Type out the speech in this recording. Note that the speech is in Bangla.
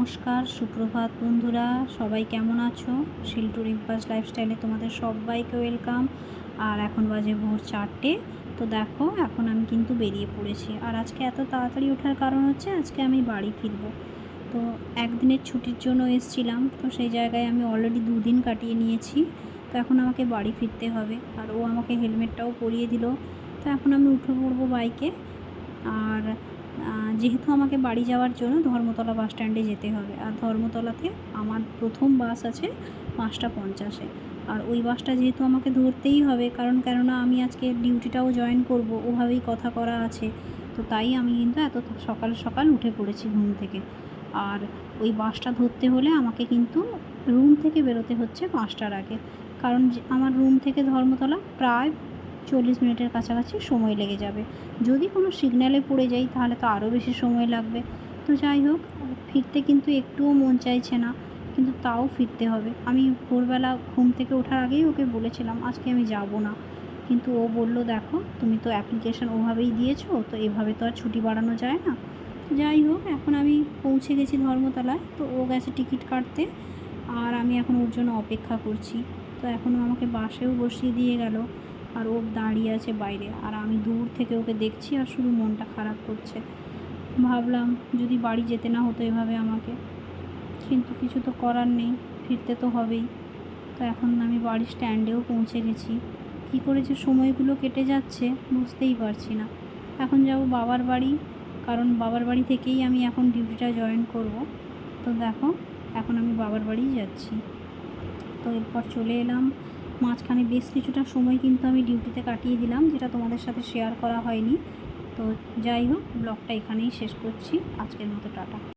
নমস্কার, সুপ্রভাত বন্ধুরা, সবাই কেমন আছো? শিল্টু রিম্পাস লাইফস্টাইলে তোমাদের সবাইকে ওয়েলকাম। আর এখন বাজে ভোর 4টে। তো দেখো, এখন আমি কিন্তু বেরিয়ে পড়েছি। আর আজকে এত তাড়াতাড়ি ওঠার কারণ হচ্ছে আজকে আমি বাড়ি ফিরবো। তো একদিনের ছুটির জন্য এসেছিলাম, তো সেই জায়গায় আমি অলরেডি 2 দিন কাটিয়ে নিয়েছি। তো এখন আমাকে বাড়ি ফিরতে হবে। আর ও আমাকে হেলমেটটাও পরিয়ে দিল। তো এখন আমি উঠে পড়বো বাইকে। আর যেহেতু আমাকে বাড়ি যাওয়ার জন্য ধর্মতলা বাস স্ট্যান্ডে যেতে হবে। আর ধর্মতলাতে আমার প্রথম বাস আছে 5টা 50-এ। আর ওই বাসটা যেহেতু আমাকে ধরতেই হবে, কেননা আমি আজকে ডিউটিটাও জয়েন করব, ওভাবেই কথা করা আছে। তো তাই আমি কিন্তু এত সকাল সকাল উঠে পড়েছি ঘুম থেকে। আর ওই বাসটা ধরতে হলে আমাকে কিন্তু রুম থেকে বেরোতে হচ্ছে 5টার আগে। কারণ আমার রুম থেকে ধর্মতলা প্রায় 40 মিনিটের কাছাকাছি সময় লেগে যাবে। যদি কোনো সিগন্যালে পড়ে যাই তাহলে তো আরও বেশি সময় লাগবে। তো যাই হোক, ফিরতে কিন্তু একটুও মন চাইছে না, কিন্তু তাও ফিরতে হবে। আমি ভোরবেলা ঘুম থেকে ওঠার আগেই ওকে বলেছিলাম আজকে আমি যাব না, কিন্তু ও বলল দেখো তুমি তো অ্যাপ্লিকেশন ওভাবেই দিয়েছো, তো এভাবে তো আর ছুটি বাড়ানো যায় না। যাই হোক, এখন আমি পৌঁছে গেছি ধর্মতলায়। তো ও গেছে টিকিট কাটতে, আর আমি এখন ওর জন্য অপেক্ষা করছি। তো এখনও আমাকে বাসেও বসিয়ে দিয়ে গেল, আর ও দাঁড়িয়ে আছে বাইরে। আর আমি দূর থেকে ওকে দেখছি আর শুধু মনটা খারাপ করছে। ভাবলাম যদি বাড়ি যেতে না হতো এভাবে আমাকে, কিন্তু কিছু তো করার নেই, ফিরতে তো হবেই। তো এখন আমি বাড়ির স্ট্যান্ডেও পৌঁছে গেছি। কী করে যে সময়গুলো কেটে যাচ্ছে বুঝতেই পারছি না। এখন যাব বাবার বাড়ি, কারণ বাবার বাড়ি থেকেই আমি এখন ডিউটিটা জয়েন করব। তো দেখো, এখন আমি বাবার বাড়িই যাচ্ছি। তো এরপর চলে এলাম। মাঝখানে বেশ কিছুটা সময় কিন্তু আমি ডিউটিতে কাটিয়ে দিলাম, যেটা তোমাদের সাথে শেয়ার করা হয়নি। তো যাই হোক, ব্লগটা এখানেই শেষ করছি। আজকের মতো টাটা।